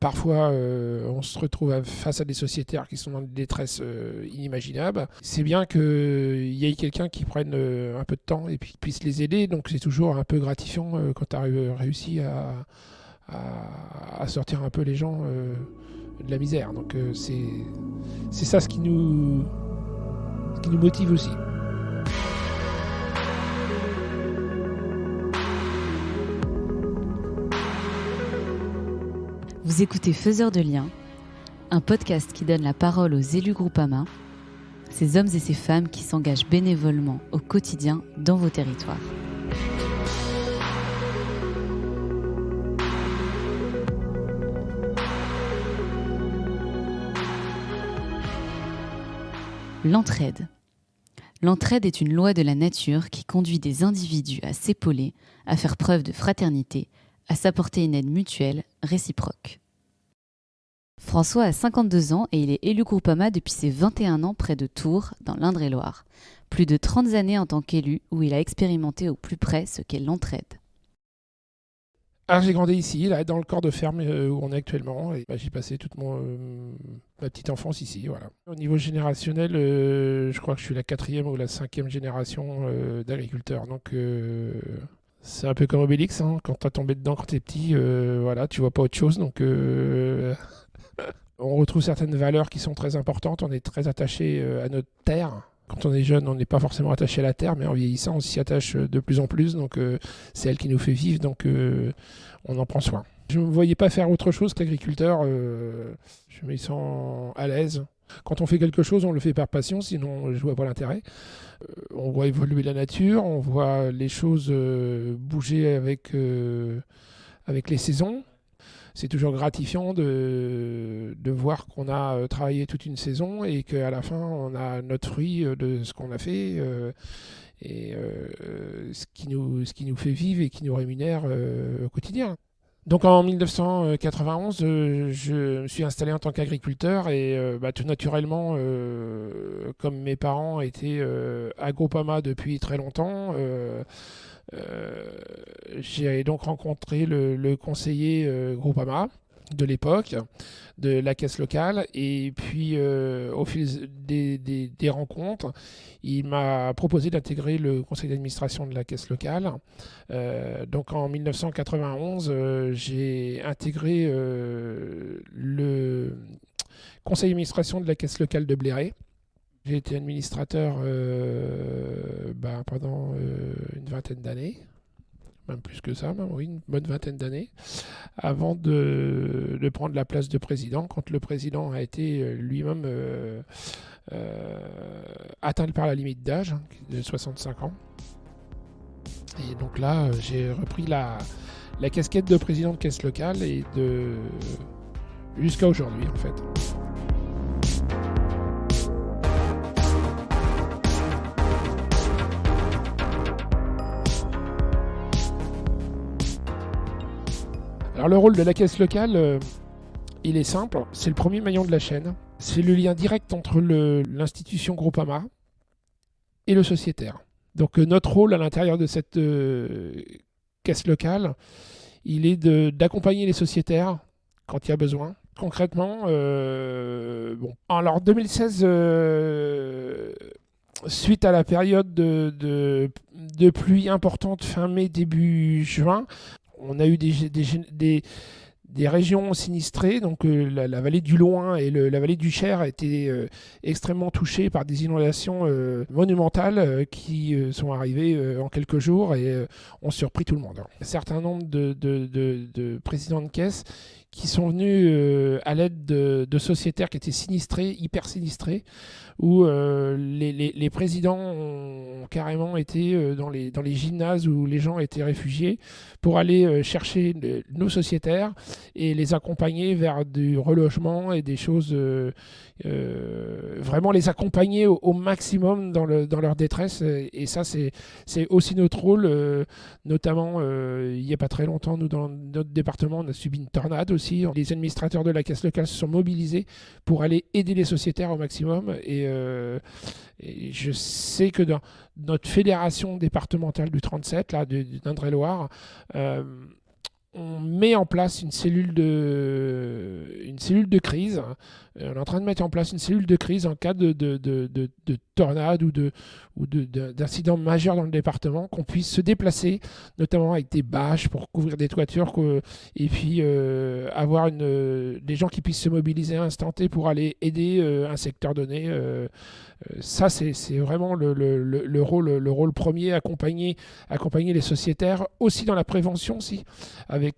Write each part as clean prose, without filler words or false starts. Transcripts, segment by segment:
Parfois, on se retrouve face à des sociétaires qui sont dans des détresses inimaginables. C'est bien qu'il y ait quelqu'un qui prenne un peu de temps et puis puisse les aider. Donc c'est toujours un peu gratifiant quand tu as réussi à sortir un peu les gens de la misère. Donc c'est ça ce qui nous motive aussi. Vous écoutez Faiseurs de liens, un podcast qui donne la parole aux élus Groupama, ces hommes et ces femmes qui s'engagent bénévolement au quotidien dans vos territoires. L'entraide. L'entraide est une loi de la nature qui conduit des individus à s'épauler, à faire preuve de fraternité, à s'apporter une aide mutuelle, réciproque. François a 52 ans et il est élu Groupama depuis ses 21 ans près de Tours, dans l'Indre-et-Loire. Plus de 30 années en tant qu'élu, où il a expérimenté au plus près ce qu'est l'entraide. Alors j'ai grandi ici, là, dans le corps de ferme où on est actuellement. Et, j'ai passé toute ma petite enfance ici. Voilà. Au niveau générationnel, je crois que je suis la 4e ou la 5e génération d'agriculteurs. Donc c'est un peu comme Obélix, hein. Quand t'as tombé dedans quand t'es petit, voilà, tu vois pas autre chose. Donc on retrouve certaines valeurs qui sont très importantes. On est très attaché à notre terre. Quand on est jeune, on n'est pas forcément attaché à la terre, mais en vieillissant, on s'y attache de plus en plus. Donc c'est elle qui nous fait vivre, donc on en prend soin. Je ne me voyais pas faire autre chose qu'agriculteur. Je me sens à l'aise. Quand on fait quelque chose, on le fait par passion, sinon je ne vois pas l'intérêt. On voit évoluer la nature, on voit les choses bouger avec les saisons. C'est toujours gratifiant de voir qu'on a travaillé toute une saison et qu'à la fin, on a notre fruit de ce qu'on a fait ce qui nous fait vivre et qui nous rémunère au quotidien. Donc en 1991, je me suis installé en tant qu'agriculteur et tout naturellement, comme mes parents étaient à Groupama depuis très longtemps, j'ai donc rencontré le conseiller Groupama de l'époque, de la caisse locale, et puis au fil des rencontres, il m'a proposé d'intégrer le conseil d'administration de la caisse locale. Donc en 1991, j'ai intégré le conseil d'administration de la caisse locale de Bléré. J'ai été administrateur pendant une vingtaine d'années, même plus que ça, oui, une bonne vingtaine d'années, avant de prendre la place de président, quand le président a été lui-même atteint par la limite d'âge, de 65 ans. Et donc là, j'ai repris la casquette de président de caisse locale et jusqu'à aujourd'hui, en fait. Alors le rôle de la caisse locale, il est simple, c'est le premier maillon de la chaîne. C'est le lien direct entre l'institution Groupama et le sociétaire. Donc notre rôle à l'intérieur de cette caisse locale, il est d'accompagner les sociétaires quand il y a besoin. Concrètement, alors 2016, suite à la période de pluie importante fin mai, début juin, on a eu des régions sinistrées, donc la vallée du Loing et la vallée du Cher étaient extrêmement touchées par des inondations monumentales qui sont arrivées en quelques jours et ont surpris tout le monde. Un certain nombre de présidents de caisse qui sont venus à l'aide de sociétaires qui étaient sinistrés, hyper sinistrés, où les présidents ont carrément été dans les gymnases où les gens étaient réfugiés pour aller chercher nos sociétaires et les accompagner vers du relogement et des choses, vraiment les accompagner au maximum dans leur détresse. Et ça, c'est aussi notre rôle, notamment il n'y a pas très longtemps, nous dans notre département, on a subi une tornade aussi. Les administrateurs de la caisse locale se sont mobilisés pour aller aider les sociétaires au maximum. Et je sais que dans notre fédération départementale du 37, là, d'Indre-et-Loire, on met en place une cellule une cellule de crise. On est en train de mettre en place une cellule de crise en cas de tornade ou d'incident majeur dans le département, qu'on puisse se déplacer, notamment avec des bâches pour couvrir des toitures, et puis avoir des gens qui puissent se mobiliser à l'instant T pour aller aider un secteur donné. Ça, c'est vraiment le rôle premier, accompagner les sociétaires, aussi dans la prévention, avec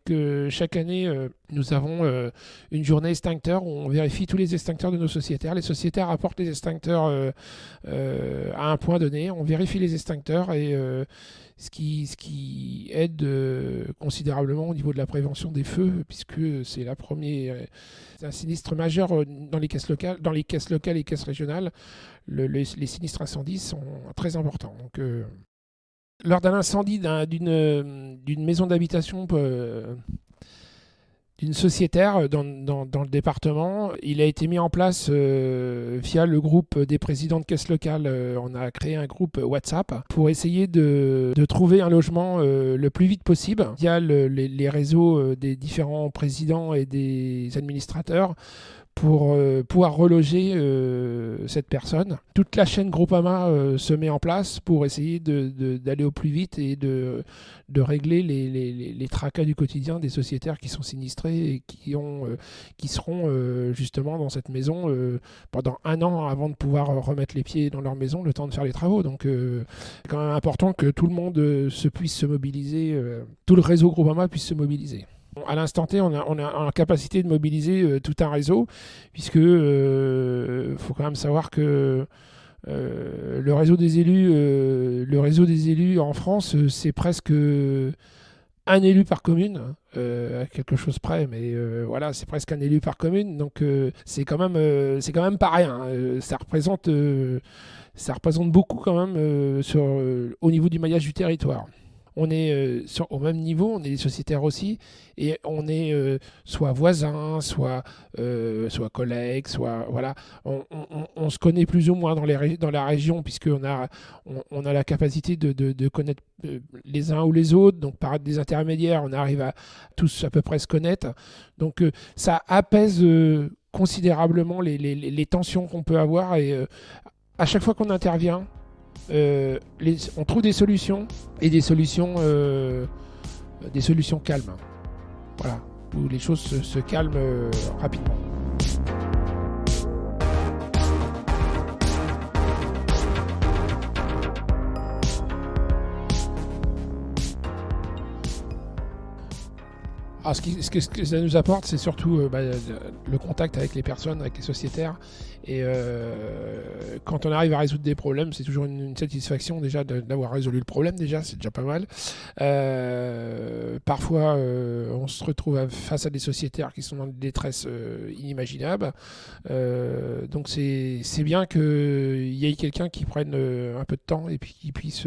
chaque année, nous avons une journée extincteur où on vérifie tous les extincteurs de nos sociétaires. Les sociétaires apportent les extincteurs à un point donné, on vérifie les extincteurs et ce qui aide considérablement au niveau de la prévention des feux, puisque c'est un sinistre majeur dans les caisses locales et caisses régionales. Les sinistres incendies sont très importants. Donc, lors d'un incendie d'une maison d'habitation d'une sociétaire dans le département, il a été mis en place via le groupe des présidents de caisses locales. On a créé un groupe WhatsApp pour essayer de trouver un logement le plus vite possible via les réseaux des différents présidents et des administrateurs, pour pouvoir reloger cette personne. Toute la chaîne Groupama se met en place pour essayer d'aller au plus vite et de régler les tracas du quotidien des sociétaires qui sont sinistrés et qui seront justement dans cette maison pendant 1 an avant de pouvoir remettre les pieds dans leur maison, le temps de faire les travaux. Donc c'est quand même important que tout le monde puisse se mobiliser, tout le réseau Groupama puisse se mobiliser. À l'instant T, on a en capacité de mobiliser tout un réseau, puisque faut quand même savoir que le réseau des élus en France, c'est presque un élu par commune, à quelque chose près, mais voilà, c'est presque un élu par commune, donc c'est quand même pas rien. Ça représente beaucoup quand même au niveau du maillage du territoire. On est au même niveau, on est des sociétaires aussi, et on est soit voisins, soit collègues, soit voilà. On se connaît plus ou moins dans la région, puisqu'on a la capacité de connaître les uns ou les autres. Donc par des intermédiaires, on arrive à tous à peu près se connaître. Donc ça apaise considérablement les tensions qu'on peut avoir, et à chaque fois qu'on intervient, on trouve des solutions, et des solutions calmes. Voilà, où les choses se calment rapidement. Alors, ce que ça nous apporte, c'est surtout le contact avec les personnes, avec les sociétaires. Et quand on arrive à résoudre des problèmes, c'est toujours une satisfaction déjà d'avoir résolu le problème. Déjà, c'est déjà pas mal. Parfois, on se retrouve face à des sociétaires qui sont dans des détresses inimaginables. Donc c'est bien qu'il y ait quelqu'un qui prenne un peu de temps et puis qui puisse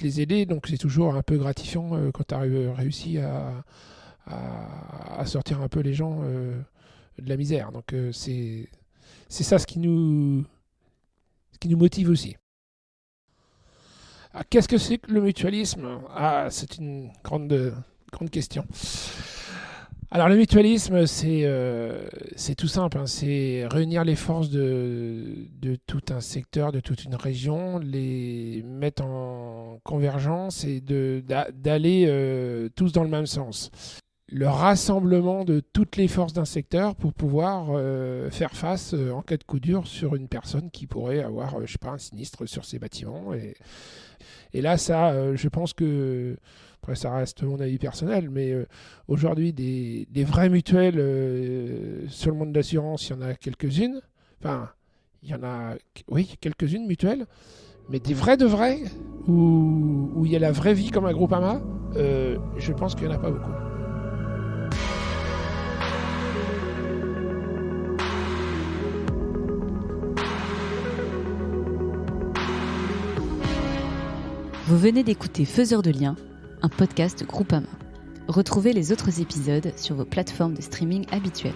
les aider. Donc c'est toujours un peu gratifiant quand tu as réussi à sortir un peu les gens de la misère. Donc c'est ça ce qui nous motive aussi. Alors, qu'est-ce que c'est que le mutualisme ? C'est une grande question. Alors le mutualisme, c'est tout simple, hein. C'est réunir les forces de tout un secteur, de toute une région, les mettre en convergence et d'aller tous dans le même sens. Le rassemblement de toutes les forces d'un secteur pour pouvoir faire face en cas de coup dur sur une personne qui pourrait avoir, un sinistre sur ses bâtiments. Et là, ça, je pense que... Après, ça reste mon avis personnel, mais aujourd'hui, des vraies mutuelles sur le monde de l'assurance, il y en a quelques-unes. Enfin, il y en a, oui, quelques-unes mutuelles, mais des vraies de vraies, où il y a la vraie vie comme un Groupama, je pense qu'il n'y en a pas beaucoup. Vous venez d'écouter Faiseurs de liens, un podcast Groupama. Retrouvez les autres épisodes sur vos plateformes de streaming habituelles.